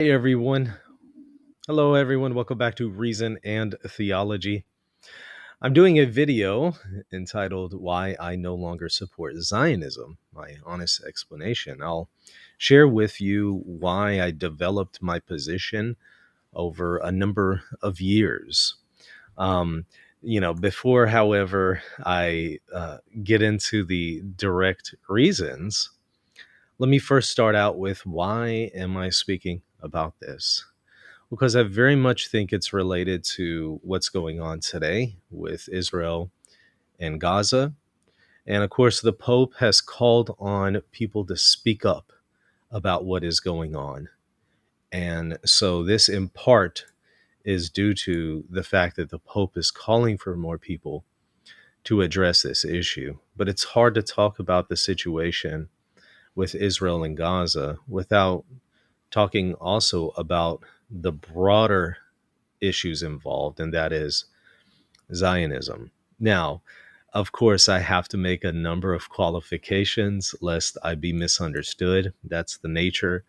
Hey everyone. Hello everyone. Welcome back to Reason and Theology. I'm doing a video entitled Why I No Longer Support Zionism, my honest explanation. I'll share with you why I developed my position over a number of years. Um, before, however, I get into the direct reasons, let me first start out with why am I speaking about this? Because I very much think it's related to what's going on today with Israel and Gaza. And of course, the Pope has called on people to speak up about what is going on. And so, this in part is due to the fact that the Pope is calling for more people to address this issue. But it's hard to talk about the situation with Israel and Gaza without talking also about the broader issues involved, and that is Zionism. Now, of course, I have to make a number of qualifications lest I be misunderstood. That's the nature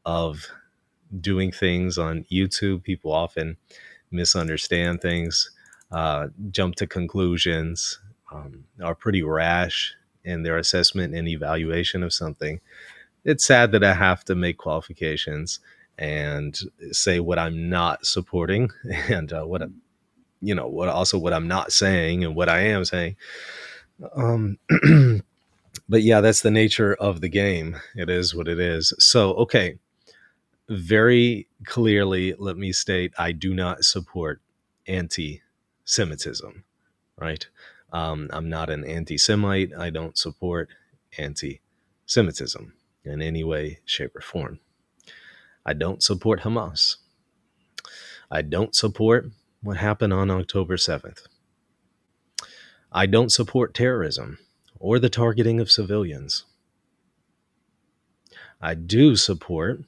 of doing things on YouTube. People often misunderstand things, jump to conclusions, are pretty rash in their assessment and evaluation of something. It's sad that I have to make qualifications and say what I'm not supporting and what I'm not saying and what I am saying. Um, but yeah, that's the nature of the game. It is what it is. So, okay, very clearly, let me state I do not support anti Semitism, right? I'm not an anti Semite. I don't support anti Semitism in any way, shape, or form. I don't support Hamas. I don't support what happened on October 7th. I don't support terrorism or the targeting of civilians. I do support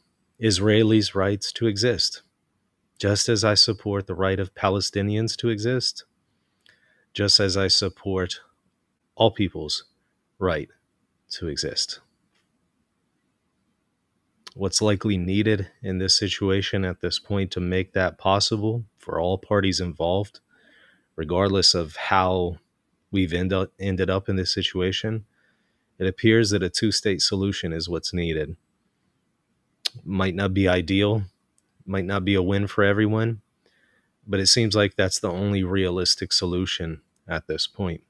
Israelis' rights to exist, just as I support the right of Palestinians to exist, just as I support all people's right to exist. What's likely needed in this situation at this point to make that possible for all parties involved, regardless of how we've ended up in this situation, it appears that a two-state solution is what's needed. Might not be ideal, might not be a win for everyone, but it seems like that's the only realistic solution at this point.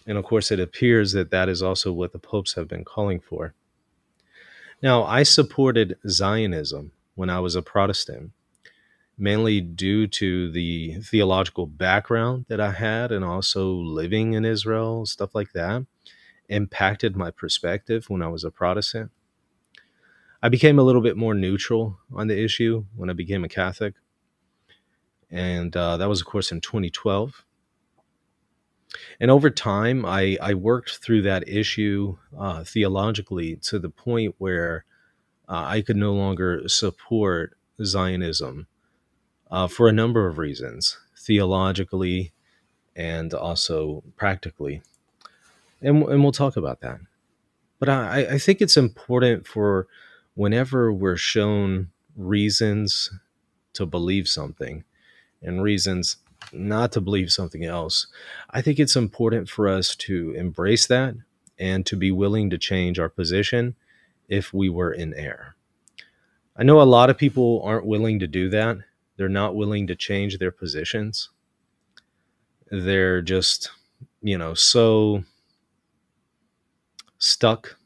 And of course, it appears that that is also what the popes have been calling for. Now, I supported Zionism when I was a Protestant, mainly due to the theological background that I had and also living in Israel, stuff like that, impacted my perspective when I was a Protestant. I became a little bit more neutral on the issue when I became a Catholic. And that was, of course, in 2012. And over time, I worked through that issue theologically to the point where I could no longer support Zionism for a number of reasons, theologically and also practically. And we'll talk about that. But I think it's important for whenever we're shown reasons to believe something and reasons not to believe something else, I think it's important for us to embrace that and to be willing to change our position if we were in error. I know a lot of people aren't willing to do that. They're not willing to change their positions. They're just, so stuck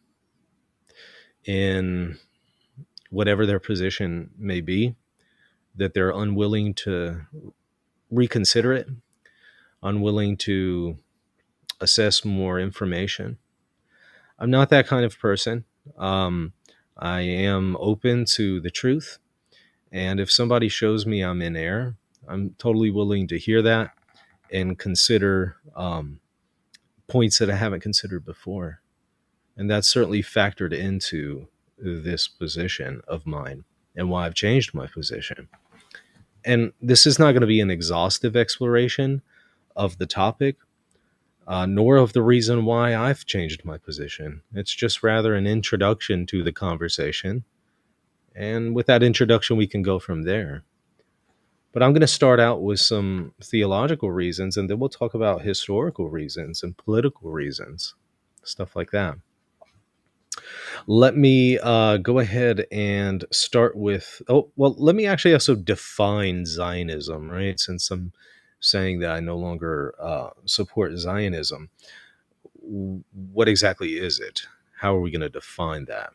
in whatever their position may be that they're unwilling to reconsider it, unwilling to assess more information. I'm not that kind of person. I am open to the truth. And if somebody shows me I'm in error, I'm totally willing to hear that and consider points that I haven't considered before. And that's certainly factored into this position of mine and why I've changed my position. And this is not going to be an exhaustive exploration of the topic, nor of the reason why I've changed my position. It's just rather an introduction to the conversation And with that introduction, we can go from there. But I'm going to start out with some theological reasons, and then we'll talk about historical reasons and political reasons, stuff like that. Let me go ahead and start with, let me actually also define Zionism, right? Since I'm saying that I no longer support Zionism. What exactly is it? How are we going to define that?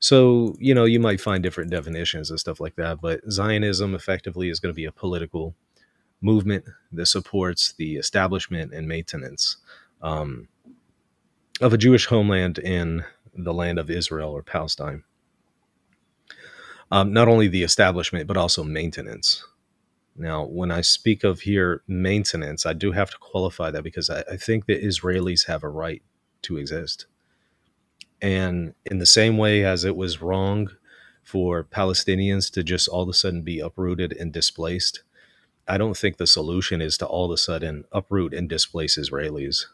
So, you might find different definitions and stuff like that, but Zionism effectively is going to be a political movement that supports the establishment and maintenance um, of a Jewish homeland in the land of Israel or Palestine. Not only the establishment, but also maintenance. Now, when I speak of here maintenance, I do have to qualify that because I think that Israelis have a right to exist. And in the same way as it was wrong for Palestinians to just all of a sudden be uprooted and displaced, I don't think the solution is to all of a sudden uproot and displace Israelis.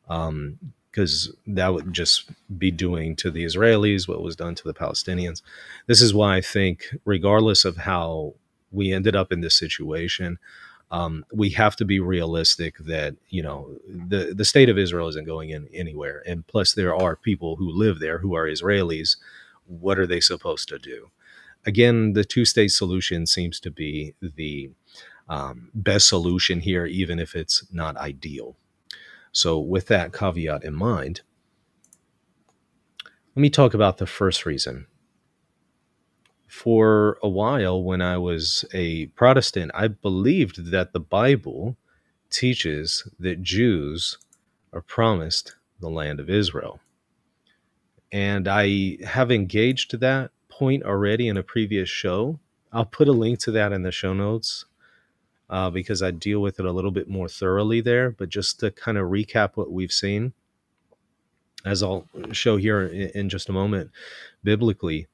Because that would just be doing to the Israelis what was done to the Palestinians. This is why I think, regardless of how we ended up in this situation, we have to be realistic that the state of Israel isn't going in anywhere, and plus there are people who live there who are Israelis. What are they supposed to do? Again, the two-state solution seems to be the best solution here, even if it's not ideal. So with that caveat in mind, let me talk about the first reason. For a while, when I was a Protestant, I believed that the Bible teaches that Jews are promised the land of Israel. And I have engaged that point already in a previous show. I'll put a link to that in the show notes because I deal with it a little bit more thoroughly there. But just to kind of recap what we've seen, as I'll show here in just a moment, biblically,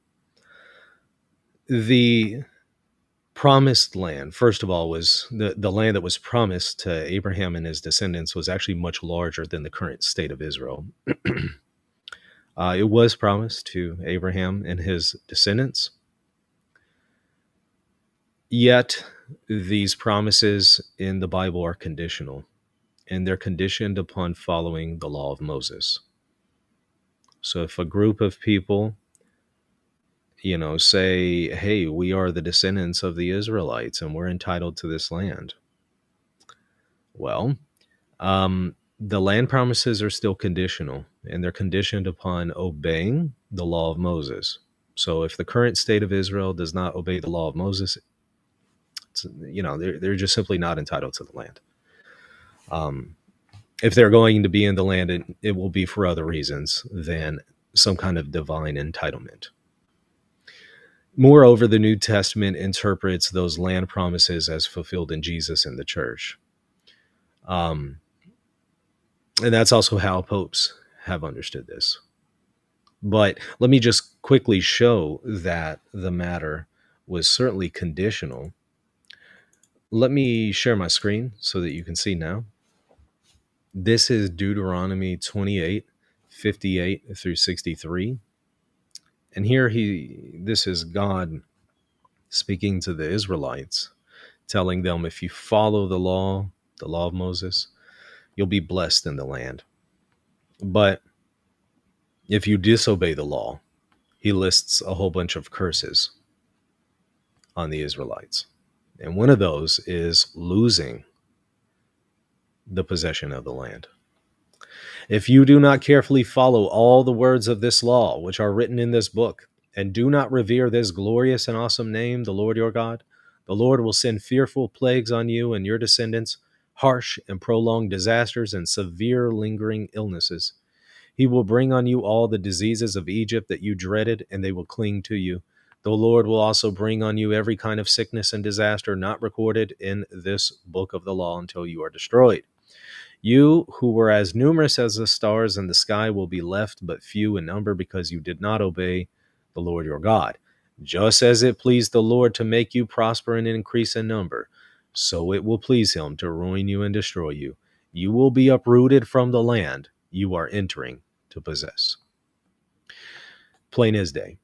the promised land, first of all, was the land that was promised to Abraham and his descendants was actually much larger than the current state of Israel. It was promised to Abraham and his descendants. Yet these promises in the Bible are conditional, and they're conditioned upon following the law of Moses. So if a group of people, say, hey, we are the descendants of the Israelites and we're entitled to this land. Well, the land promises are still conditional, and they're conditioned upon obeying the law of Moses. So if the current state of Israel does not obey the law of Moses, they're just simply not entitled to the land. If they're going to be in the land, it will be for other reasons than some kind of divine entitlement. Moreover, the New Testament interprets those land promises as fulfilled in Jesus and the church. And that's also how popes have understood this. But let me just quickly show that the matter was certainly conditional. Let me share my screen so that you can see now. This is Deuteronomy 28, 58 through 63. And here this is God speaking to the Israelites, telling them, if you follow the law of Moses, you'll be blessed in the land. But if you disobey the law, he lists a whole bunch of curses on the Israelites. And one of those is losing the possession of the land. If you do not carefully follow all the words of this law, which are written in this book, and do not revere this glorious and awesome name, the Lord your God, the Lord will send fearful plagues on you and your descendants, harsh and prolonged disasters and severe lingering illnesses. He will bring on you all the diseases of Egypt that you dreaded, and they will cling to you. The Lord will also bring on you every kind of sickness and disaster not recorded in this book of the law until you are destroyed. You who were as numerous as the stars in the sky will be left but few in number because you did not obey the Lord your God. Just as it pleased the Lord to make you prosper and increase in number, so it will please him to ruin you and destroy you. You will be uprooted from the land you are entering to possess. Plain as day.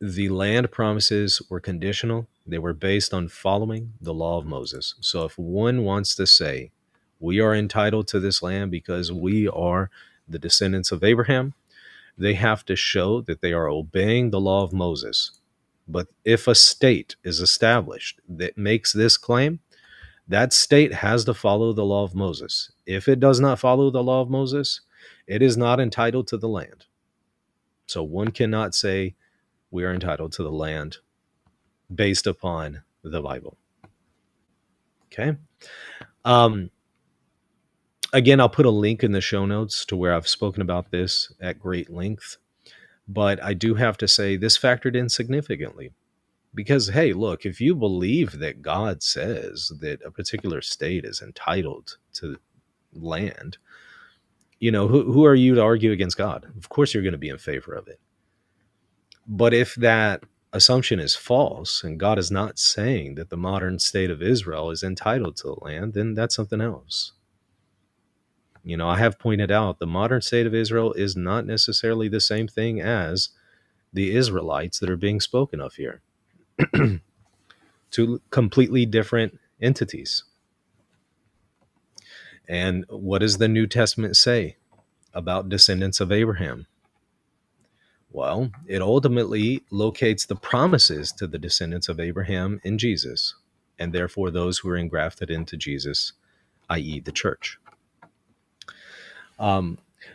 The land promises were conditional. They were based on following the law of Moses. So if one wants to say, we are entitled to this land because we are the descendants of Abraham, they have to show that they are obeying the law of Moses. But if a state is established that makes this claim, that state has to follow the law of Moses. If it does not follow the law of Moses, it is not entitled to the land. So one cannot say we are entitled to the land based upon the Bible. Okay. Again, I'll put a link in the show notes to where I've spoken about this at great length. But I do have to say this factored in significantly. Because, hey, look, if you believe that God says that a particular state is entitled to land, who are you to argue against God? Of course, you're going to be in favor of it. But if that assumption is false and God is not saying that the modern state of Israel is entitled to the land, then that's something else. I have pointed out the modern state of Israel is not necessarily the same thing as the Israelites that are being spoken of here. Two completely different entities. And what does the New Testament say about descendants of Abraham? Well, it ultimately locates the promises to the descendants of Abraham in Jesus, and therefore those who are engrafted into Jesus, i.e. the church.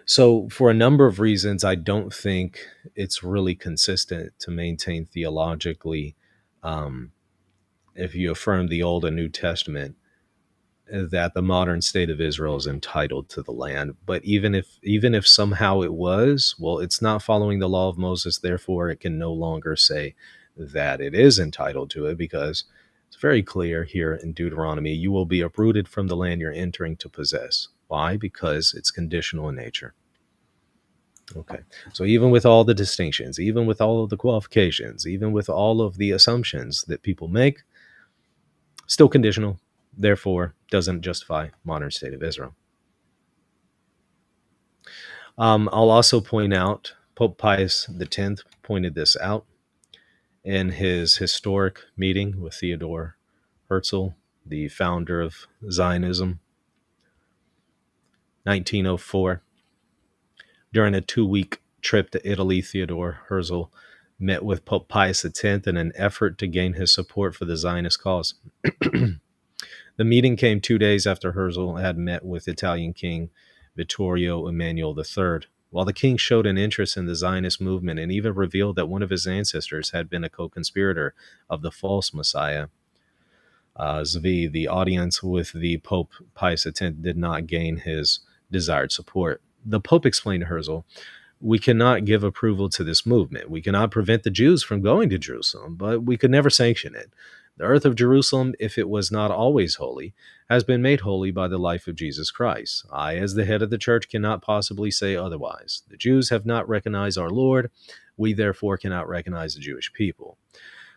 So for a number of reasons, I don't think it's really consistent to maintain theologically, if you affirm the Old and New Testament, that the modern state of Israel is entitled to the land. But even if somehow it was, well, it's not following the law of Moses, therefore it can no longer say that it is entitled to it, because it's very clear here in Deuteronomy, you will be uprooted from the land you're entering to possess. Why? Because it's conditional in nature. Okay. So even with all the distinctions, even with all of the qualifications, even with all of the assumptions that people make, still conditional, therefore doesn't justify modern state of Israel. I'll also point out, Pope Pius X pointed this out in his historic meeting with Theodor Herzl, the founder of Zionism, 1904. During a 2-week trip to Italy, Theodor Herzl met with Pope Pius X in an effort to gain his support for the Zionist cause. The meeting came 2 days after Herzl had met with Italian King Vittorio Emanuele III. While the king showed an interest in the Zionist movement and even revealed that one of his ancestors had been a co-conspirator of the false Messiah, Zvi, the audience with the Pope Pius X did not gain his desired support. The Pope explained to Herzl, we cannot give approval to this movement. We cannot prevent the Jews from going to Jerusalem, but we could never sanction it. The earth of Jerusalem, if it was not always holy, has been made holy by the life of Jesus Christ. I, as the head of the church, cannot possibly say otherwise. The Jews have not recognized our Lord. We therefore cannot recognize the Jewish people.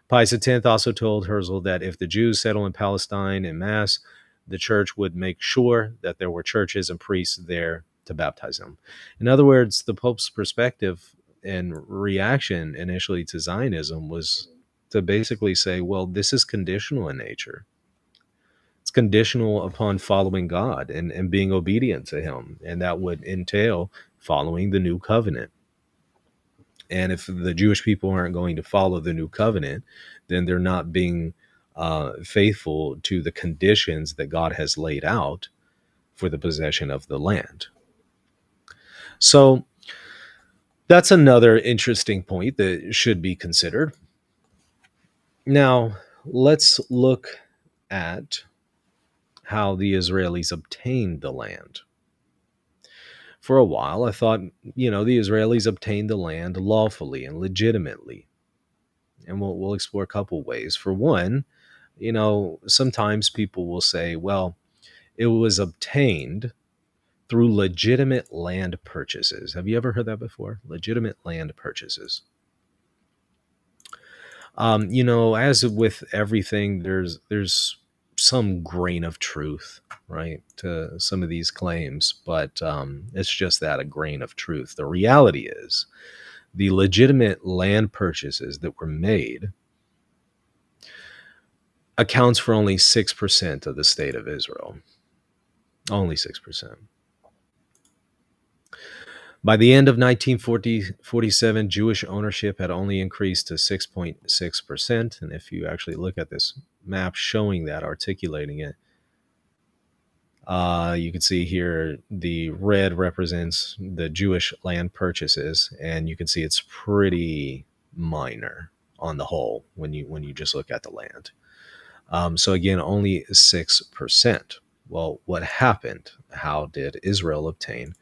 Pius X also told Herzl that if the Jews settle in Palestine en masse, the church would make sure that there were churches and priests there to baptize them. In other words, the Pope's perspective and reaction initially to Zionism was to basically say, well, this is conditional in nature. It's conditional upon following God and being obedient to him. And that would entail following the new covenant. And if the Jewish people aren't going to follow the new covenant, then they're not being faithful to the conditions that God has laid out for the possession of the land. So that's another interesting point that should be considered. Now, let's look at how the Israelis obtained the land. For a while, I thought, the Israelis obtained the land lawfully and legitimately. And we'll explore a couple ways. For one, sometimes people will say, well, it was obtained through legitimate land purchases. Have you ever heard that before? Legitimate land purchases. As with everything, there's some grain of truth, right, to some of these claims, but it's just that, a grain of truth. The reality is The legitimate land purchases that were made accounts for only 6% of the state of Israel. Only 6%. By the end of 1947, Jewish ownership had only increased to 6.6%. And if you actually look at this map showing that, articulating it, you can see here the red represents the Jewish land purchases, and you can see it's pretty minor on the whole when you just look at the land. So again, only 6%. Well, what happened? How did Israel obtain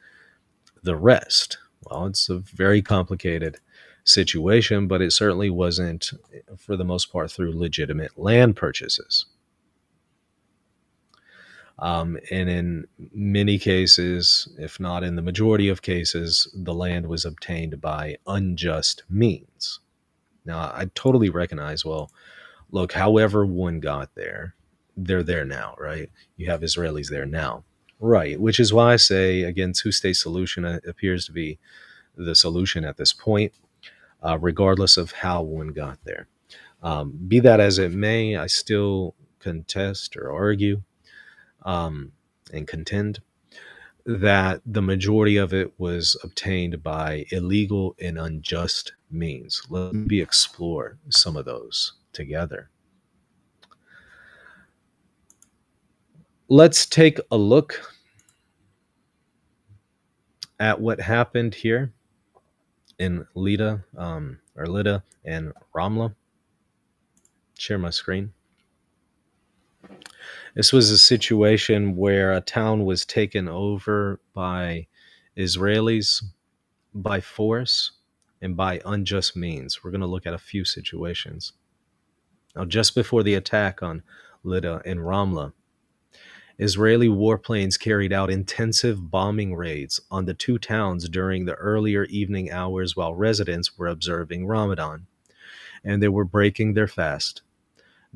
the rest? Well, it's a very complicated situation, but it certainly wasn't, for the most part, through legitimate land purchases. And in many cases, if not in the majority of cases, the land was obtained by unjust means. Now, I totally recognize, well, look, however one got there, they're there now, right? You have Israelis there now. Right, which is why I say, again, two-state solution appears to be the solution at this point, regardless of how one got there. Be that as it may, I still contest or argue and contend that the majority of it was obtained by illegal and unjust means. Let me explore some of those together. Let's take a look at what happened here in Lida and Ramla. Share my screen. This was a situation where a town was taken over by Israelis by force and by unjust means. We're going to look at a few situations. Now, just before the attack on Lida and Ramla, Israeli warplanes carried out intensive bombing raids on the two towns during the earlier evening hours while residents were observing Ramadan, and they were breaking their fast.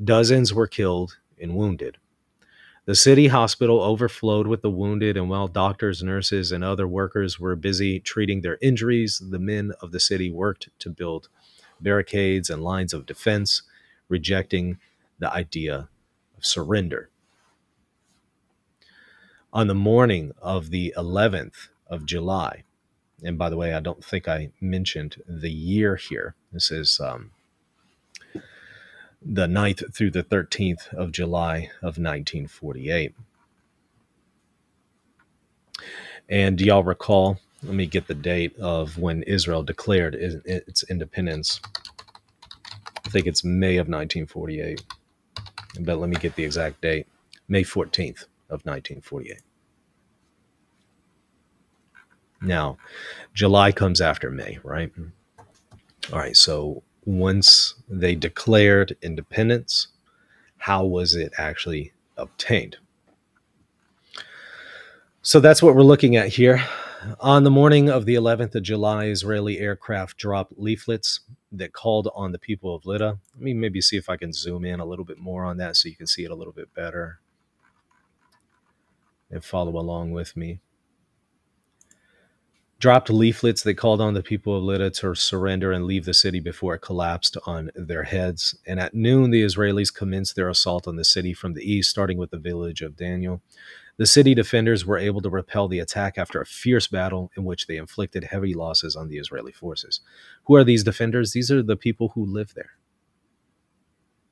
Dozens were killed and wounded. The city hospital overflowed with the wounded, and while doctors, nurses, and other workers were busy treating their injuries, the men of the city worked to build barricades and lines of defense, rejecting the idea of surrender. On the morning of the 11th of July, and by the way, I don't think I mentioned the year here. This is the 9th through the 13th of July of 1948. And do y'all recall, let me get the date of when Israel declared its independence. I think it's May of 1948. But let me get the exact date. May 14th of 1948. Now, July comes after May, right? All right, so once they declared independence, how was it actually obtained? So that's what we're looking at here. On the morning of the 11th of July, Israeli aircraft dropped leaflets that called on the people of Lida. Let me maybe see if I can zoom in a little bit more on that so you can see it a little bit better and follow along with me. Dropped leaflets that called on the people of Lida to surrender and leave the city before it collapsed on their heads. And at noon, the Israelis commenced their assault on the city from the east, starting with the village of Daniel. The city defenders were able to repel the attack after a fierce battle in which they inflicted heavy losses on the Israeli forces. Who are these defenders? These are the people who live there.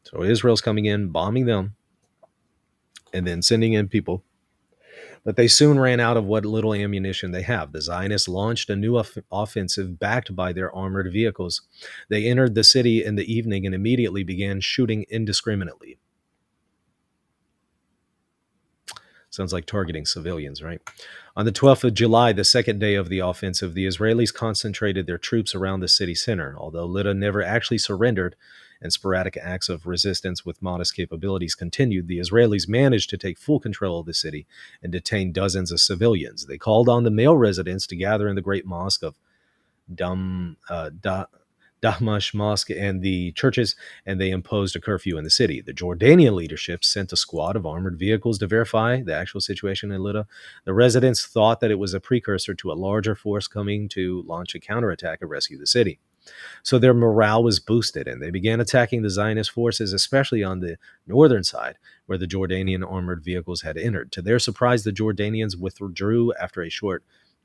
So Israel's coming in, bombing them, and then sending in people. But they soon ran out of what little ammunition they have. The Zionists launched a new offensive backed by their armored vehicles. They entered the city in the evening and immediately began shooting indiscriminately. Sounds like targeting civilians, right? On the 12th of July, the second day of the offensive, the Israelis concentrated their troops around the city center. Although Lida never actually surrendered and sporadic acts of resistance with modest capabilities continued, the Israelis managed to take full control of the city and detain dozens of civilians. They called on the male residents to gather in the great mosque of Dalet Dahmash Mosque and the churches, and they imposed a curfew in the city. The Jordanian leadership sent a squad of armored vehicles to verify the actual situation in Lydda. The residents thought that it was a precursor to a larger force coming to launch a counterattack and rescue the city. So their morale was boosted, and they began attacking the Zionist forces, especially on the northern side, where the Jordanian armored vehicles had entered. To their surprise, the Jordanians withdrew after a short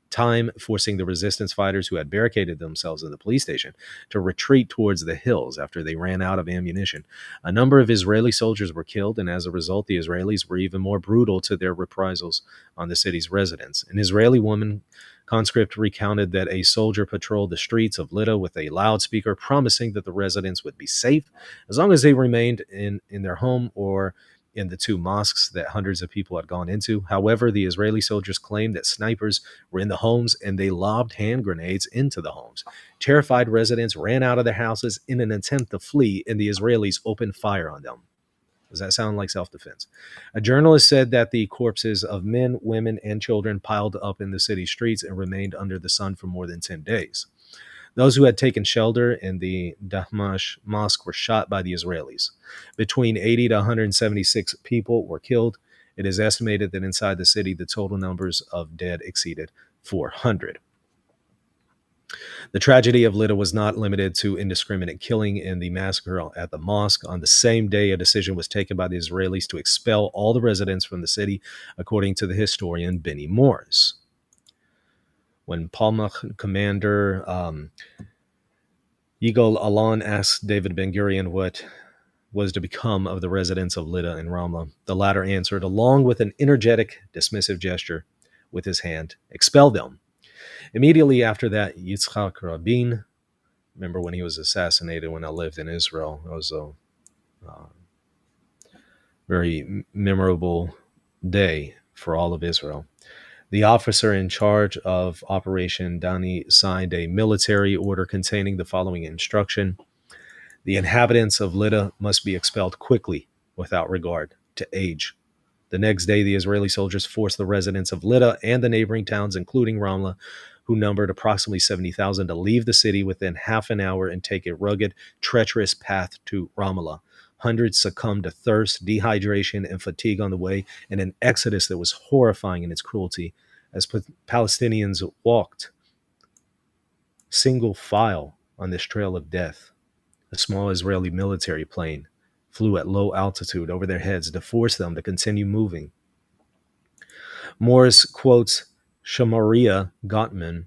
time, forcing the resistance fighters who had barricaded themselves in the police station to retreat towards the hills after they ran out of ammunition. A number of Israeli soldiers were killed, and as a result, the Israelis were even more brutal to their reprisals on the city's residents. An Israeli woman conscript recounted that a soldier patrolled the streets of Lydda with a loudspeaker, promising that the residents would be safe as long as they remained in their home or in the two mosques that hundreds of people had gone into. However, the Israeli soldiers claimed that snipers were in the homes and they lobbed hand grenades into the homes. Terrified residents ran out of their houses in an attempt to flee, and the Israelis opened fire on them. Does that sound like self-defense? A journalist said that the corpses of men, women, and children piled up in the city streets and remained under the sun for more than 10 days. Those who had taken shelter in the Dahmash Mosque were shot by the Israelis. Between 80 to 176 people were killed. It is estimated that inside the city, the total numbers of dead exceeded 400. The tragedy of Lydda was not limited to indiscriminate killing in the massacre at the mosque. On the same day, a decision was taken by the Israelis to expel all the residents from the city, according to the historian Benny Morris. When Palmach commander Yigal Alon asked David Ben-Gurion what was to become of the residents of Lydda and Ramla, the latter answered, along with an energetic, dismissive gesture with his hand, expel them. Immediately after that, Yitzhak Rabin, remember when he was assassinated when I lived in Israel, it was a very memorable day for all of Israel. The officer in charge of Operation Dani signed a military order containing the following instruction. The inhabitants of Lydda must be expelled quickly without regard to age. The next day, the Israeli soldiers forced the residents of Lydda and the neighboring towns, including Ramla, who numbered approximately 70,000, to leave the city within half an hour and take a rugged, treacherous path to Ramallah. Hundreds succumbed to thirst, dehydration, and fatigue on the way, in an exodus that was horrifying in its cruelty, as Palestinians walked single file on this trail of death. A small Israeli military plane flew at low altitude over their heads to force them to continue moving. Morris quotes Shamaria Gottman,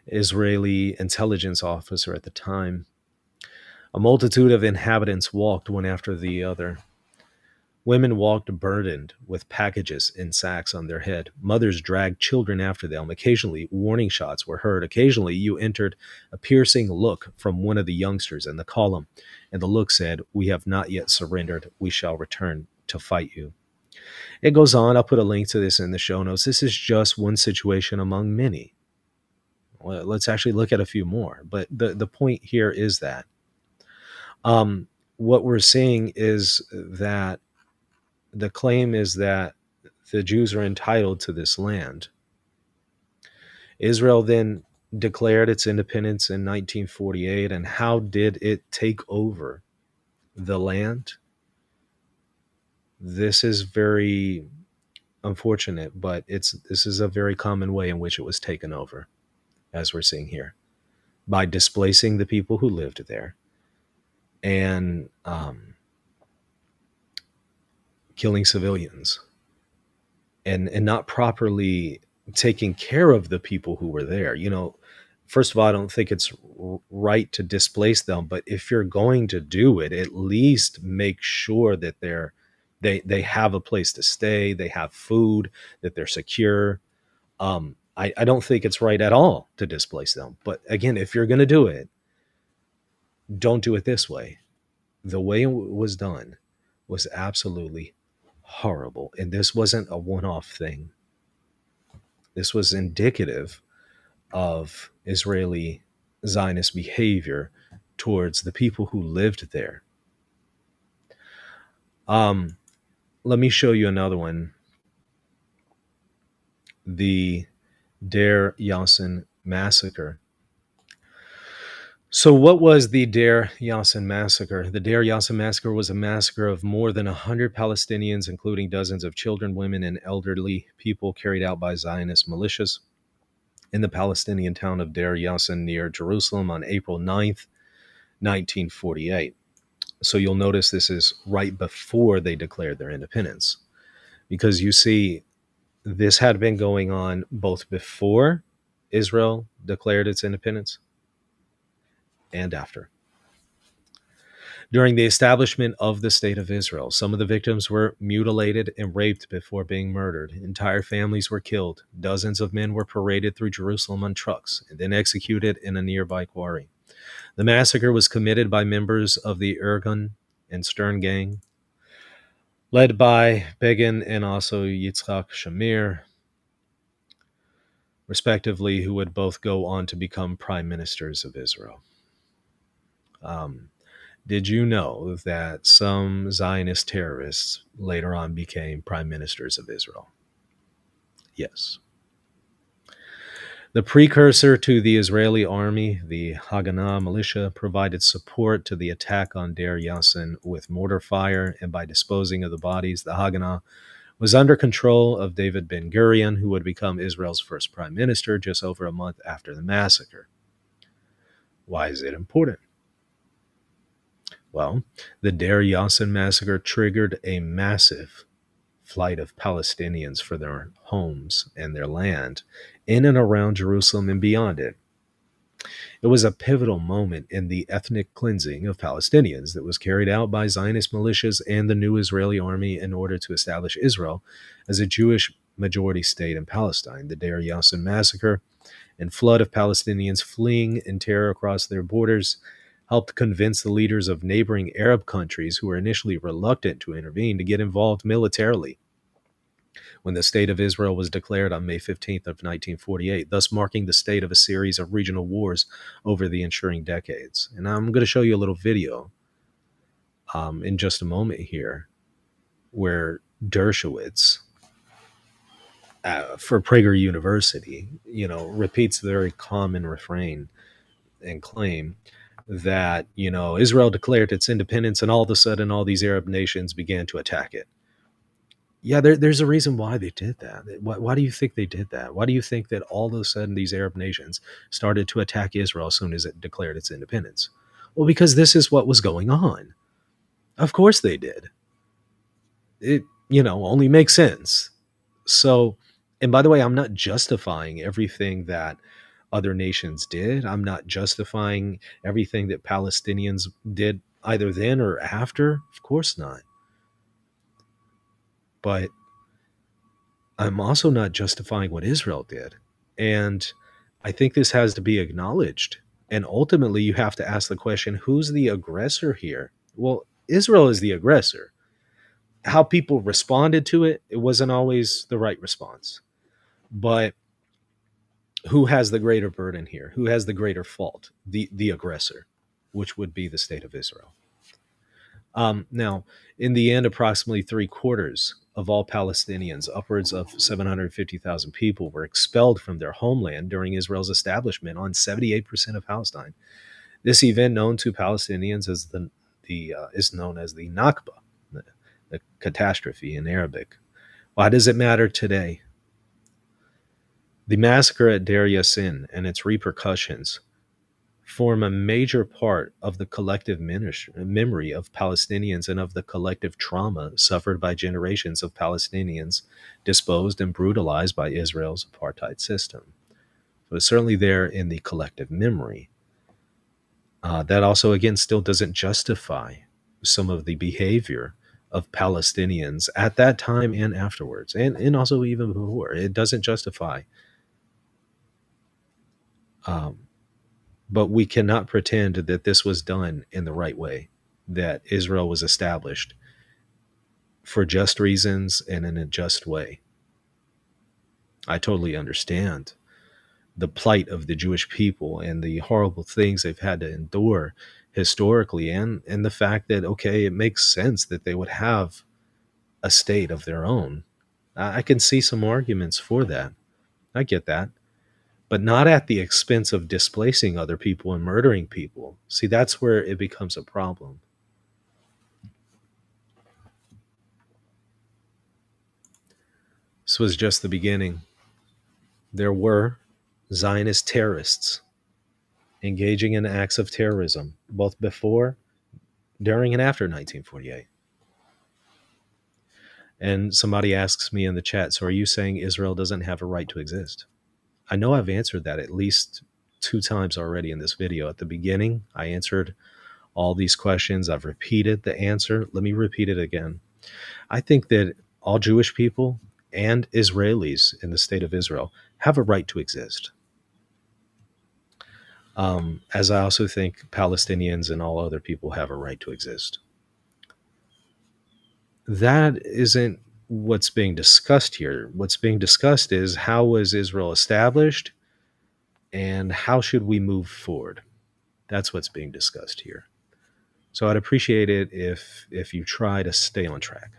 Israeli intelligence officer at the time. A multitude of inhabitants walked one after the other. Women walked burdened with packages in sacks on their head. Mothers dragged children after them. Occasionally, warning shots were heard. Occasionally, you entered a piercing look from one of the youngsters in the column, and the look said, "We have not yet surrendered. We shall return to fight you." It goes on. I'll put a link to this in the show notes. This is just one situation among many. Well, let's actually look at a few more. But the point here is that what we're seeing is that the claim is that the Jews are entitled to this land. Israel then declared its independence in 1948, and how did it take over the land? This is very unfortunate, but this is a very common way in which it was taken over, as we're seeing here, by displacing the people who lived there and killing civilians and not properly taking care of the people who were there. You know, first of all, I don't think it's right to displace them, but if you're going to do it, at least make sure that they have a place to stay, they have food, that they're secure. I don't think it's right at all to displace them. But again, if you're going to do it, don't do it this way. The way it was done was absolutely horrible. And this wasn't a one-off thing. This was indicative of Israeli Zionist behavior towards the people who lived there. Let me show you another one. The Deir Yassin massacre. So, what was the Deir Yassin massacre? The Deir Yassin massacre was a massacre of more than 100 Palestinians, including dozens of children, women, and elderly people, carried out by Zionist militias in the Palestinian town of Deir Yassin near Jerusalem on April 9th, 1948. So, you'll notice this is right before they declared their independence, because you see, this had been going on both before Israel declared its independence and after. During the establishment of the State of Israel, some of the victims were mutilated and raped before being murdered. Entire families were killed. Dozens of men were paraded through Jerusalem on trucks and then executed in a nearby quarry. The massacre was committed by members of the Irgun and Stern gang, led by Begin and also Yitzhak Shamir, respectively, who would both go on to become prime ministers of Israel. Did you know that some Zionist terrorists later on became prime ministers of Israel? Yes. The precursor to the Israeli army, the Haganah militia, provided support to the attack on Deir Yassin with mortar fire, and by disposing of the bodies, the Haganah was under control of David Ben-Gurion, who would become Israel's first prime minister just over a month after the massacre. Why is it important? Well, the Deir Yassin massacre triggered a massive flight of Palestinians for their homes and their land in and around Jerusalem and beyond it. It was a pivotal moment in the ethnic cleansing of Palestinians that was carried out by Zionist militias and the new Israeli army in order to establish Israel as a Jewish majority state in Palestine. The Deir Yassin massacre and flood of Palestinians fleeing in terror across their borders helped convince the leaders of neighboring Arab countries, who were initially reluctant to intervene, to get involved militarily when the State of Israel was declared on May 15th of 1948, thus marking the state of a series of regional wars over the ensuing decades. And I'm going to show you a little video in just a moment here where Dershowitz, for Prager University, repeats the very common refrain and claim that, Israel declared its independence and all of a sudden all these Arab nations began to attack it. Yeah, there's a reason why they did that. Why do you think they did that? Why do you think that all of a sudden these Arab nations started to attack Israel as soon as it declared its independence? Well, because this is what was going on. Of course they did. It, only makes sense. So, and by the way, I'm not justifying everything that other nations did. I'm not justifying everything that Palestinians did either then or after. Of course not. But I'm also not justifying what Israel did. And I think this has to be acknowledged. And ultimately, you have to ask the question, who's the aggressor here? Well, Israel is the aggressor. How people responded to it, it wasn't always the right response. But who has the greater burden here? Who has the greater fault? The aggressor, which would be the state of Israel. Now, in the end, approximately 3/4 of all Palestinians, upwards of 750,000 people, were expelled from their homeland during Israel's establishment on 78% of Palestine. This event, known to Palestinians as is known as the Nakba, the catastrophe in Arabic. Why does it matter today? The massacre at Deir Yassin and its repercussions form a major part of the collective memory of Palestinians and of the collective trauma suffered by generations of Palestinians disposed and brutalized by Israel's apartheid system. So it's certainly there in the collective memory. That also, again, still doesn't justify some of the behavior of Palestinians at that time and afterwards, and also even before. It doesn't justify. But we cannot pretend that this was done in the right way, that Israel was established for just reasons and in a just way. I totally understand the plight of the Jewish people and the horrible things they've had to endure historically, and the fact that, okay, it makes sense that they would have a state of their own. I can see some arguments for that. I get that. but not at the expense of displacing other people and murdering people. See, that's where it becomes a problem. This was just the beginning. There were Zionist terrorists engaging in acts of terrorism, both before, during, and after 1948. And somebody asks me in the chat, so are you saying Israel doesn't have a right to exist? I know I've answered that at least 2 times already in this video. At the beginning, I answered all these questions. I've repeated the answer. Let me repeat it again. I think that all Jewish people and Israelis in the state of Israel have a right to exist. As I also think Palestinians and all other people have a right to exist. That isn't what's being discussed here. What's being discussed is how was Israel established and how should we move forward? That's what's being discussed here. So I'd appreciate it if you try to stay on track.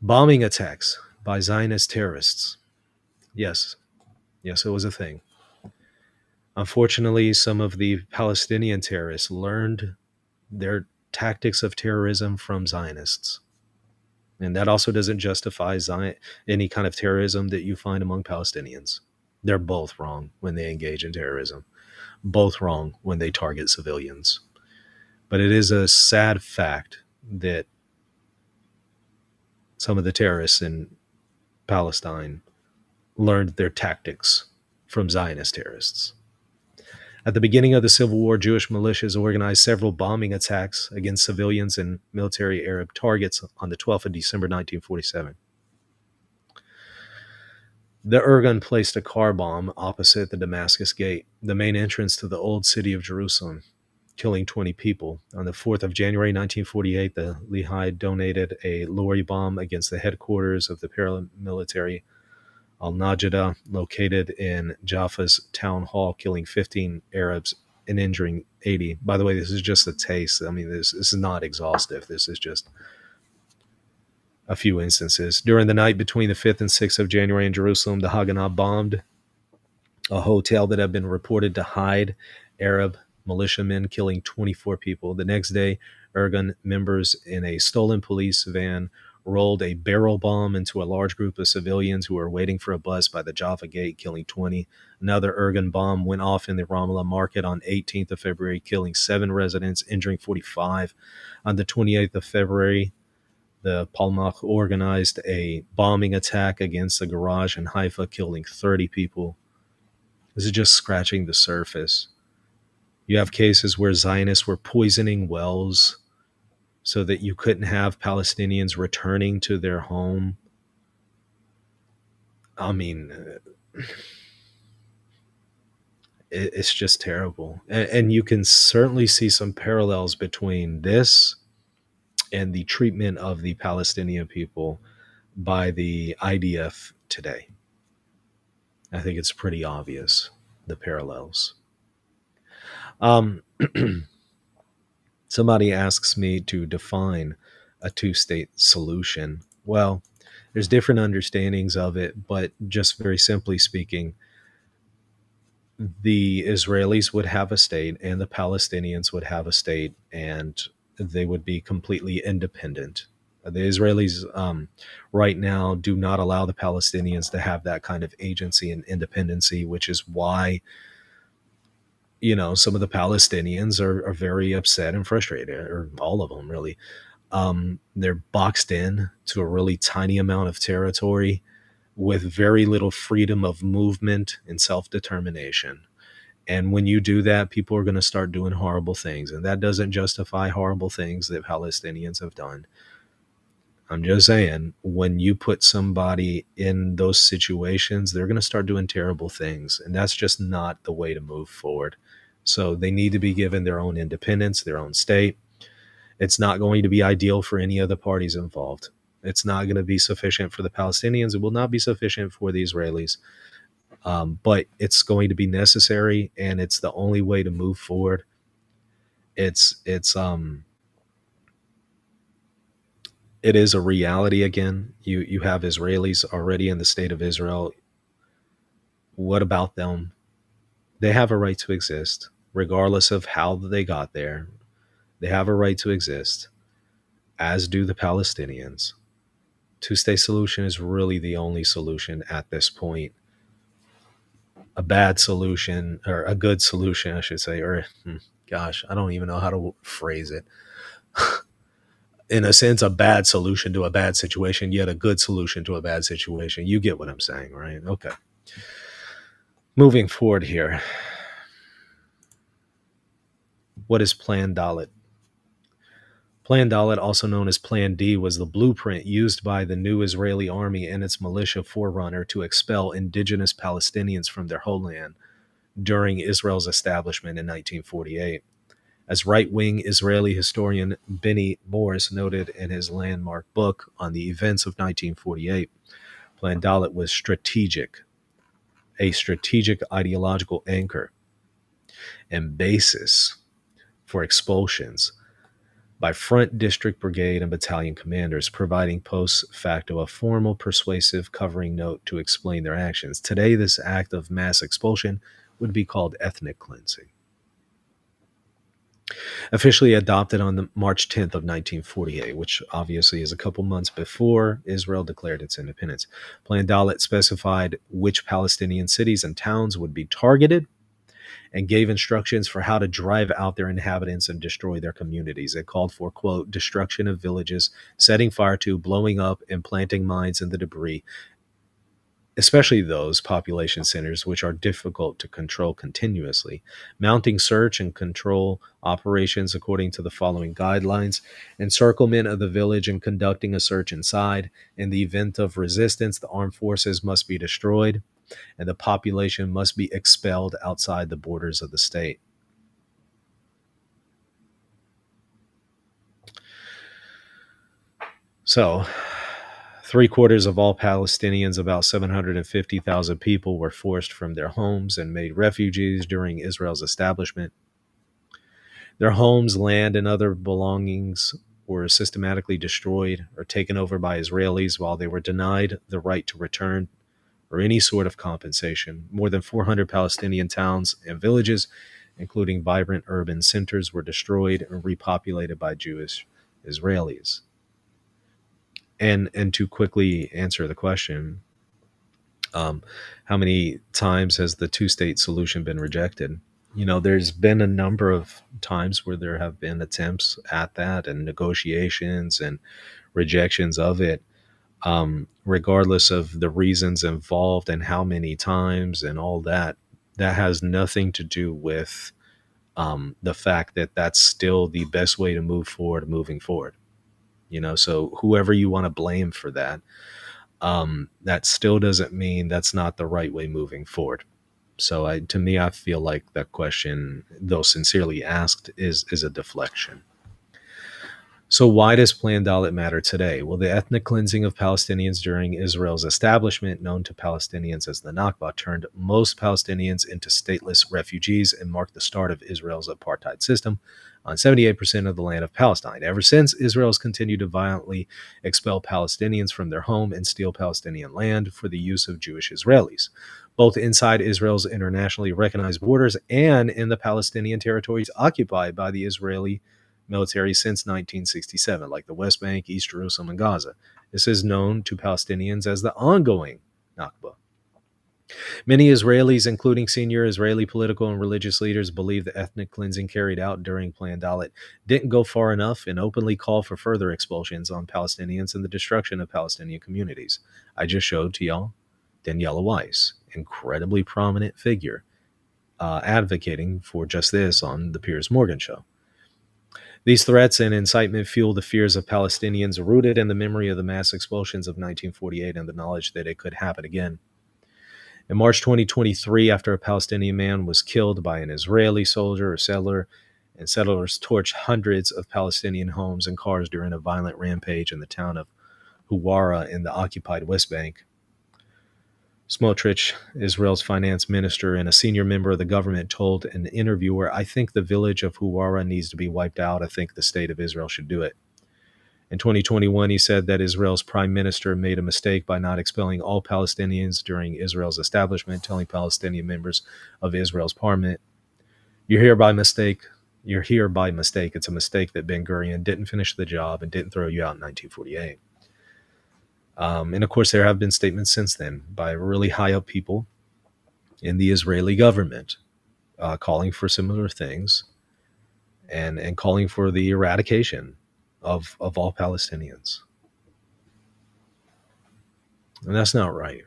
Bombing attacks by Zionist terrorists. Yes, it was a thing. Unfortunately, some of the Palestinian terrorists learned their tactics of terrorism from Zionists. And that also doesn't justify any kind of terrorism that you find among Palestinians. They're both wrong when they engage in terrorism, both wrong when they target civilians. But it is a sad fact that some of the terrorists in Palestine learned their tactics from Zionist terrorists. At the beginning of the Civil War, Jewish militias organized several bombing attacks against civilians and military Arab targets on the 12th of December 1947. The Irgun placed a car bomb opposite the Damascus Gate, the main entrance to the old city of Jerusalem, killing 20 people. On the 4th of January 1948, the Lehi detonated a lorry bomb against the headquarters of the paramilitary Al-Najda, located in Jaffa's town hall, killing 15 Arabs and injuring 80. By the way, this is just a taste. I mean, this is not exhaustive. This is just a few instances. During the night between the 5th and 6th of January in Jerusalem, the Haganah bombed a hotel that had been reported to hide Arab militiamen, killing 24 people. The next day, Irgun members in a stolen police van rolled a barrel bomb into a large group of civilians who were waiting for a bus by the Jaffa Gate, killing 20. Another Irgun bomb went off in the Ramallah market on 18th of February, killing 7 residents, injuring 45. On the 28th of February, the Palmach organized a bombing attack against a garage in Haifa, killing 30 people. This is just scratching the surface. You have cases where Zionists were poisoning wells so that you couldn't have Palestinians returning to their home. I mean, it's just terrible. And you can certainly see some parallels between this and the treatment of the Palestinian people by the IDF today. I think it's pretty obvious, the parallels. Somebody asks me to define a two-state solution. Well, there's different understandings of it, but just very simply speaking, the Israelis would have a state and the Palestinians would have a state, and they would be completely independent. The Israelis right now do not allow the Palestinians to have that kind of agency and independency, which is why, you know, some of the Palestinians are very upset and frustrated, or all of them really. They're boxed in to a really tiny amount of territory with very little freedom of movement and self-determination. And when you do that, people are going to start doing horrible things. And that doesn't justify horrible things that Palestinians have done. I'm just saying, when you put somebody in those situations, they're going to start doing terrible things. And that's just not the way to move forward. So they need to be given their own independence, their own state. It's not going to be ideal for any of the parties involved. It's not going to be sufficient for the Palestinians. It will not be sufficient for the Israelis. But it's going to be necessary, and it's the only way to move forward. It is a reality again. You have Israelis already in the state of Israel. What about them? They have a right to exist, regardless of how they got there. They have a right to exist, as do the Palestinians. Two-state solution is really the only solution at this point. A bad solution, or a good solution, I should say, or gosh, I don't even know how to phrase it. In a sense, a bad solution to a bad situation, yet a good solution to a bad situation. You get what I'm saying, right? Okay. Moving forward here. What is Plan Dalet? Plan Dalet, also known as Plan D, was the blueprint used by the new Israeli army and its militia forerunner to expel indigenous Palestinians from their homeland during Israel's establishment in 1948. As right-wing Israeli historian Benny Morris noted in his landmark book on the events of 1948, Plan Dalet was a strategic ideological anchor and basis for expulsions by front district brigade and battalion commanders, providing post facto a formal persuasive covering note to explain their actions. Today, this act of mass expulsion would be called ethnic cleansing. Officially adopted on the March 10th of 1948, which obviously is a couple months before Israel declared its independence. Plan Dalet specified which Palestinian cities and towns would be targeted and gave instructions for how to drive out their inhabitants and destroy their communities. It called for, quote, destruction of villages, setting fire to, blowing up, and planting mines in the debris, especially those population centers which are difficult to control continuously, mounting search and control operations according to the following guidelines: encirclement of the village and conducting a search inside. In the event of resistance, the armed forces must be destroyed, and the population must be expelled outside the borders of the state. So, 3/4 of all Palestinians, about 750,000 people, were forced from their homes and made refugees during Israel's establishment. Their homes, land, and other belongings were systematically destroyed or taken over by Israelis while they were denied the right to return or any sort of compensation. More than 400 Palestinian towns and villages, including vibrant urban centers, were destroyed and repopulated by Jewish Israelis. And to quickly answer the question, how many times has the two-state solution been rejected? There's been a number of times where there have been attempts at that and negotiations and rejections of it. Regardless of the reasons involved and how many times and all that, that has nothing to do with the fact that that's still the best way to move forward, moving forward. So whoever you want to blame for that, that still doesn't mean that's not the right way moving forward. So to me, I feel like that question, though sincerely asked, is a deflection. So why does Plan Dalet matter today? Well, the ethnic cleansing of Palestinians during Israel's establishment, known to Palestinians as the Nakba, turned most Palestinians into stateless refugees and marked the start of Israel's apartheid system on 78% of the land of Palestine. Ever since, Israel has continued to violently expel Palestinians from their home and steal Palestinian land for the use of Jewish Israelis, both inside Israel's internationally recognized borders and in the Palestinian territories occupied by the Israeli military since 1967, like the West Bank, East Jerusalem, and Gaza. This is known to Palestinians as the ongoing Nakba. Many Israelis, including senior Israeli political and religious leaders, believe the ethnic cleansing carried out during Plan Dalet didn't go far enough and openly call for further expulsions on Palestinians and the destruction of Palestinian communities. I just showed to y'all Daniela Weiss, incredibly prominent figure, advocating for just this on the Piers Morgan show. These threats and incitement fuel the fears of Palestinians, rooted in the memory of the mass expulsions of 1948 and the knowledge that it could happen again. In March 2023, after a Palestinian man was killed by an Israeli soldier or settler, and settlers torched hundreds of Palestinian homes and cars during a violent rampage in the town of Huwara in the occupied West Bank, Smotrich, Israel's finance minister and a senior member of the government, told an interviewer, "I think the village of Huwara needs to be wiped out. I think the state of Israel should do it." In 2021, he said that Israel's prime minister made a mistake by not expelling all Palestinians during Israel's establishment, telling Palestinian members of Israel's parliament, "You're here by mistake. You're here by mistake. It's a mistake that Ben Gurion didn't finish the job and didn't throw you out in 1948." And of course, there have been statements since then by really high up people in the Israeli government calling for similar things and calling for the eradication of all Palestinians. And that's not right.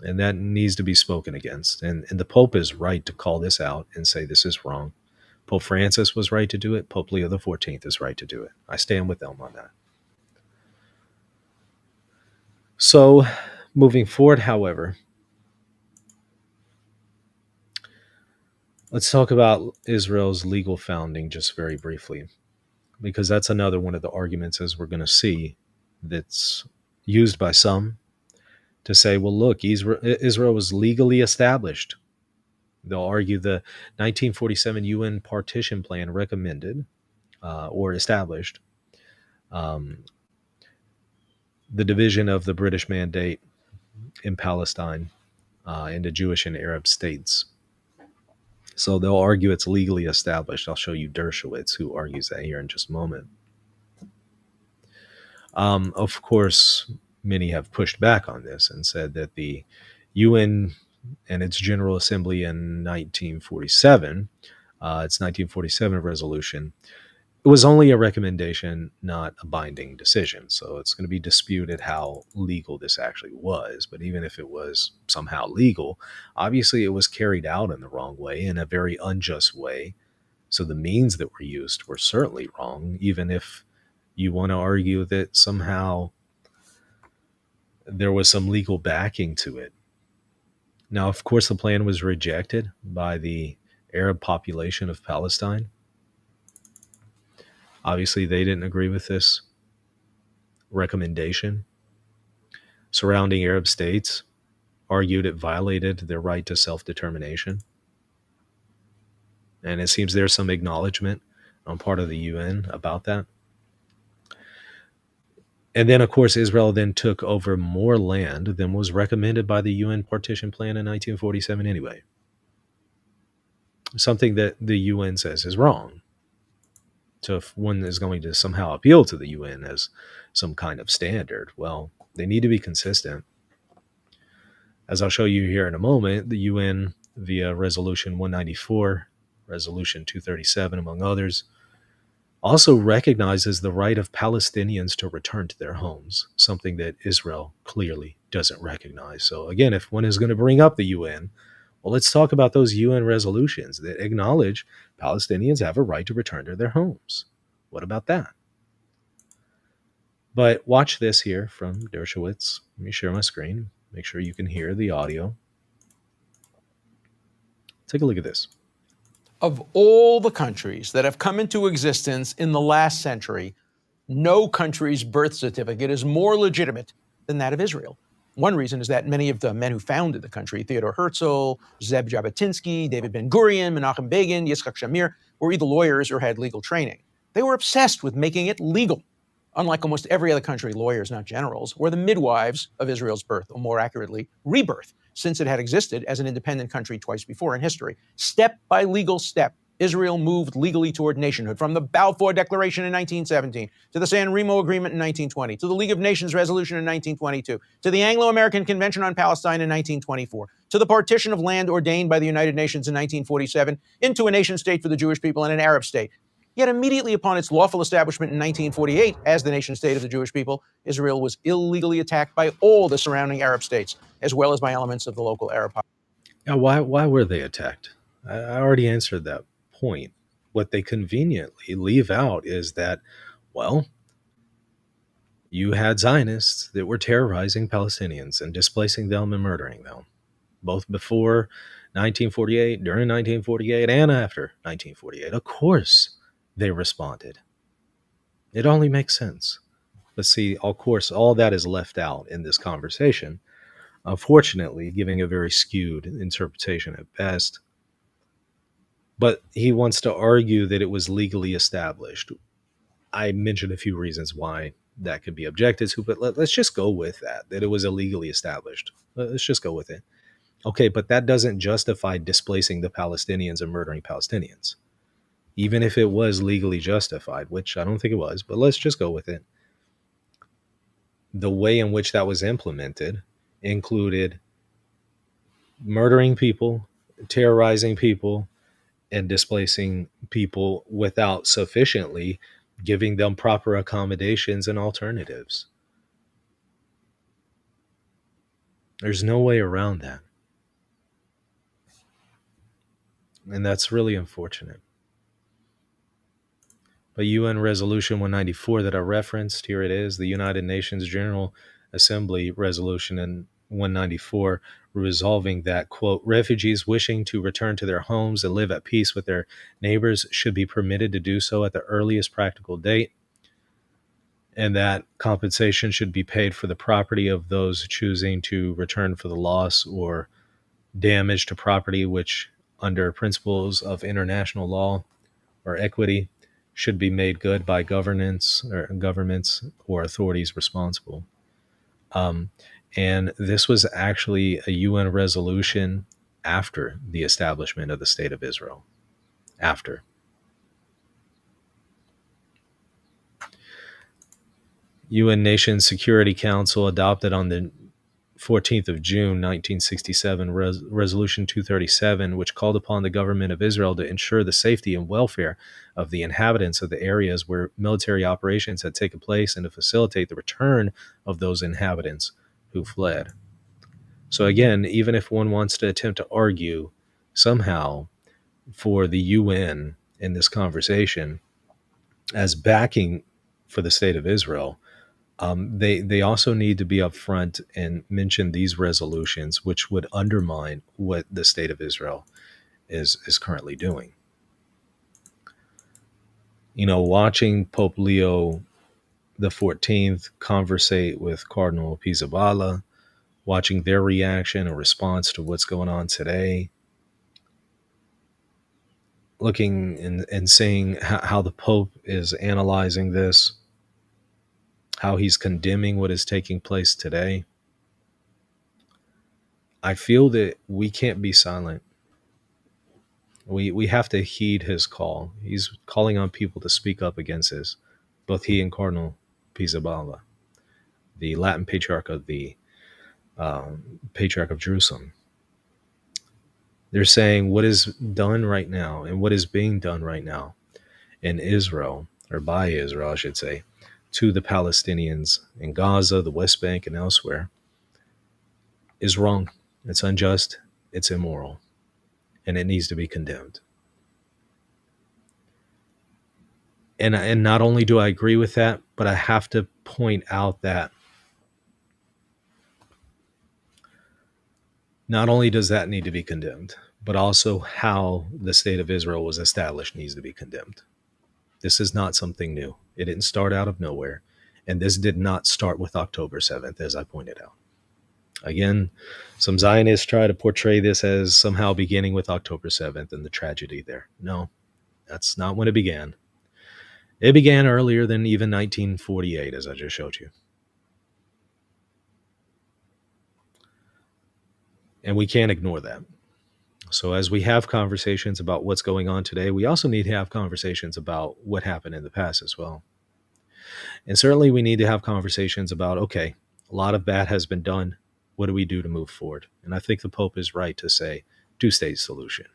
And that needs to be spoken against. And the Pope is right to call this out and say this is wrong. Pope Francis was right to do it. Pope Leo XIV is right to do it. I stand with them on that. So, moving forward, however, let's talk about Israel's legal founding just very briefly, because that's another one of the arguments, as we're going to see, that's used by some to say, well, look, Israel was legally established. They'll argue the 1947 UN partition plan recommended or established the division of the British Mandate in Palestine into Jewish and Arab states. So they'll argue it's legally established. I'll show you Dershowitz, who argues that here in just a moment. Of course, many have pushed back on this and said that the UN and its General Assembly in 1947, its 1947 resolution, it was only a recommendation, not a binding decision. So it's going to be disputed how legal this actually was. But even if it was somehow legal, obviously it was carried out in the wrong way, in a very unjust way. So the means that were used were certainly wrong, even if you want to argue that somehow there was some legal backing to it. Now, of course, the plan was rejected by the Arab population of Palestine. Obviously, they didn't agree with this recommendation. Surrounding Arab states argued it violated their right to self-determination. And it seems there's some acknowledgement on part of the UN about that. And then, of course, Israel then took over more land than was recommended by the UN partition plan in 1947 anyway. Something that the UN says is wrong. So if one is going to somehow appeal to the UN as some kind of standard, well, they need to be consistent. As I'll show you here in a moment, the UN, via Resolution 194, Resolution 237, among others, also recognizes the right of Palestinians to return to their homes, something that Israel clearly doesn't recognize. So again, if one is going to bring up the UN, well, let's talk about those UN resolutions that acknowledge Palestinians have a right to return to their homes. What about that? But watch this here from Dershowitz. Let me share my screen. Make sure you can hear the audio. Take a look at this. Of all the countries that have come into existence in the last century, no country's birth certificate is more legitimate than that of Israel. One reason is that many of the men who founded the country, Theodor Herzl, Zeb Jabotinsky, David Ben-Gurion, Menachem Begin, Yitzhak Shamir, were either lawyers or had legal training. They were obsessed with making it legal. Unlike almost every other country, lawyers, not generals, were the midwives of Israel's birth, or more accurately, rebirth, since it had existed as an independent country twice before in history. Step by legal step, Israel moved legally toward nationhood, from the Balfour Declaration in 1917, to the San Remo Agreement in 1920, to the League of Nations Resolution in 1922, to the Anglo-American Convention on Palestine in 1924, to the partition of land ordained by the United Nations in 1947, into a nation state for the Jewish people and an Arab state. Yet immediately upon its lawful establishment in 1948 as the nation state of the Jewish people, Israel was illegally attacked by all the surrounding Arab states, as well as by elements of the local Arab population. Now, why were they attacked? I already answered that point. What they conveniently leave out is that, well, you had Zionists that were terrorizing Palestinians and displacing them and murdering them, both before 1948, during 1948, and after 1948. Of course, they responded. It only makes sense. But see, of course, all that is left out in this conversation, unfortunately, giving a very skewed interpretation at best. But he wants to argue that it was legally established. I mentioned a few reasons why that could be objected to, but let's just go with that it was illegally established. Let's just go with it. Okay, but that doesn't justify displacing the Palestinians and murdering Palestinians. Even if it was legally justified, which I don't think it was, but let's just go with it. The way in which that was implemented included murdering people, terrorizing people, and displacing people without sufficiently giving them proper accommodations and alternatives. There's no way around that. And that's really unfortunate. But UN Resolution 194 that I referenced, here it is, the United Nations General Assembly Resolution in 194, resolving that, quote, refugees wishing to return to their homes and live at peace with their neighbors should be permitted to do so at the earliest practical date, and that compensation should be paid for the property of those choosing to return for the loss or damage to property which, under principles of international law or equity, should be made good by governments or authorities responsible. And this was actually a UN resolution after the establishment of the State of Israel. After. UN Nations Security Council adopted on the 14th of June, 1967, Resolution 237, which called upon the government of Israel to ensure the safety and welfare of the inhabitants of the areas where military operations had taken place and to facilitate the return of those inhabitants who fled. So again, even if one wants to attempt to argue somehow for the UN in this conversation as backing for the state of Israel, they also need to be upfront and mention these resolutions, which would undermine what the state of Israel is currently doing. You know, watching Pope Leo the 14th conversate with Cardinal Pizzaballa, watching their reaction or response to what's going on today, looking and seeing how the Pope is analyzing this, how he's condemning what is taking place today. I feel that we can't be silent. We have to heed his call. He's calling on people to speak up against this, both he and Cardinal Pizzaballa, the Latin Patriarch of the Patriarch of Jerusalem. They're saying what is done right now and what is being done right now in Israel, or by Israel, I should say, to the Palestinians in Gaza, the West Bank, and elsewhere, is wrong. It's unjust. It's immoral. And it needs to be condemned. And not only do I agree with that, but I have to point out that not only does that need to be condemned, but also how the state of Israel was established needs to be condemned. This is not something new. It didn't start out of nowhere. And this did not start with October 7th, as I pointed out. Again, some Zionists try to portray this as somehow beginning with October 7th and the tragedy there. No, that's not when it began. It began earlier than even 1948, as I just showed you. And we can't ignore that. So as we have conversations about what's going on today, we also need to have conversations about what happened in the past as well. And certainly we need to have conversations about, okay, a lot of bad has been done. What do we do to move forward? And I think the Pope is right to say two-state solution.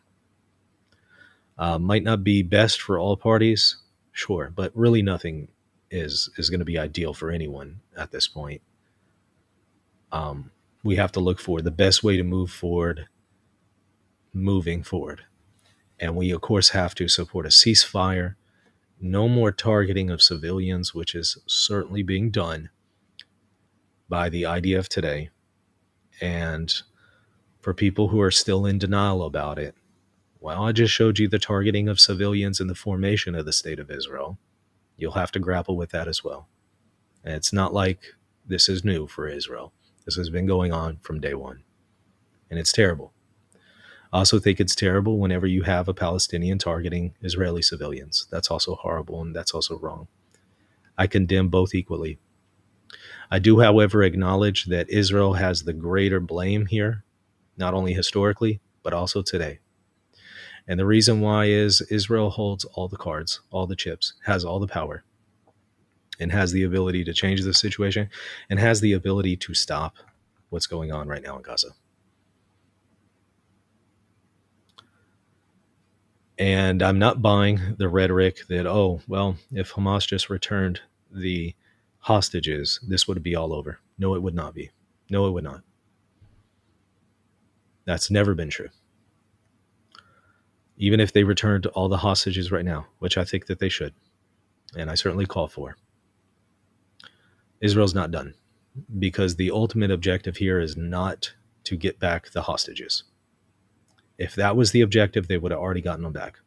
Might not be best for all parties, sure, but really nothing is going to be ideal for anyone at this point. We have to look for the best way to move forward, moving forward. And we, of course, have to support a ceasefire, no more targeting of civilians, which is certainly being done by the IDF today. And for people who are still in denial about it, well, I just showed you the targeting of civilians in the formation of the State of Israel. You'll have to grapple with that as well. And it's not like this is new for Israel. This has been going on from day one. And it's terrible. I also think it's terrible whenever you have a Palestinian targeting Israeli civilians. That's also horrible, and that's also wrong. I condemn both equally. I do, however, acknowledge that Israel has the greater blame here, not only historically, but also today. And the reason why is Israel holds all the cards, all the chips, has all the power, and has the ability to change the situation, and has the ability to stop what's going on right now in Gaza. And I'm not buying the rhetoric that, oh, well, if Hamas just returned the hostages, this would be all over. No, it would not be. No, it would not. That's never been true. Even if they returned all the hostages right now, which I think that they should, and I certainly call for, Israel's not done, because the ultimate objective here is not to get back the hostages. If that was the objective, they would have already gotten them back.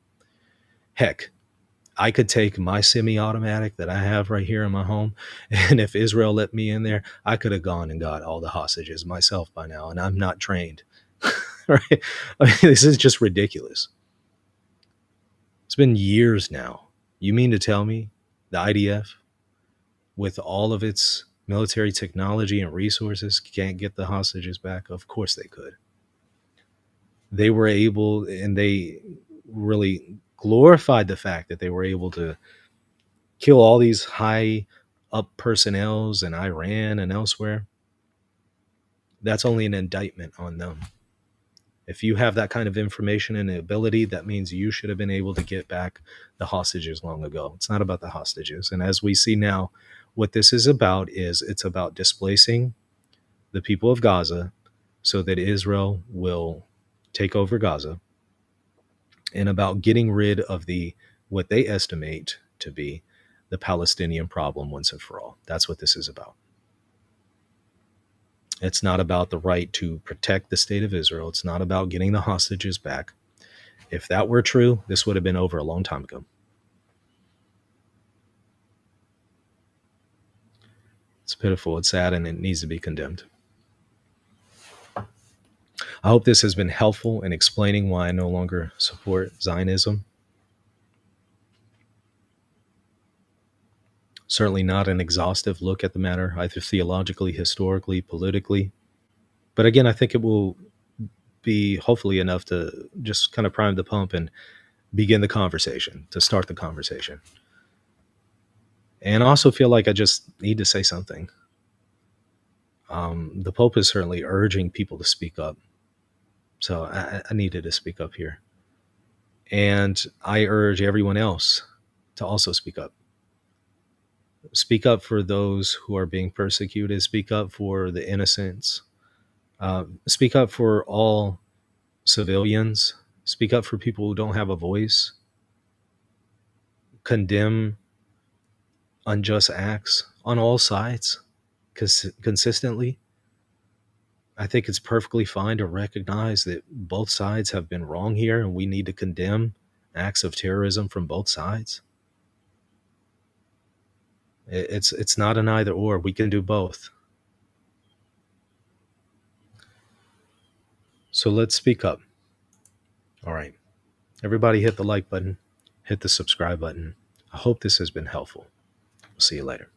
Heck, I could take my semi-automatic that I have right here in my home, and if Israel let me in there, I could have gone and got all the hostages myself by now, and I'm not trained. Right? I mean, this is just ridiculous. It's been years now. You mean to tell me the IDF, with all of its military technology and resources, can't get the hostages back? Of course they could. They were able, and they really glorified the fact that they were able to kill all these high up personnels in Iran and elsewhere. That's only an indictment on them. If you have that kind of information and ability, that means you should have been able to get back the hostages long ago. It's not about the hostages. And as we see now, what this is about is it's about displacing the people of Gaza so that Israel will take over Gaza, and about getting rid of the what they estimate to be the Palestinian problem once and for all. That's what this is about. It's not about the right to protect the state of Israel. It's not about getting the hostages back. If that were true, this would have been over a long time ago. It's pitiful, it's sad, and it needs to be condemned. I hope this has been helpful in explaining why I no longer support Zionism. Certainly not an exhaustive look at the matter, either theologically, historically, politically. But again, I think it will be hopefully enough to just kind of prime the pump and begin the conversation, to start the conversation. And I also feel like I just need to say something. The Pope is certainly urging people to speak up. So I needed to speak up here. And I urge everyone else to also speak up. Speak up for those who are being persecuted. Speak up for the innocents. Speak up for all civilians. Speak up for people who don't have a voice. Condemn unjust acts on all sides consistently. I think it's perfectly fine to recognize that both sides have been wrong here, and we need to condemn acts of terrorism from both sides. It's not an either or. We can do both. So let's speak up. All right. Everybody hit the like button, hit the subscribe button. I hope this has been helpful. We'll see you later.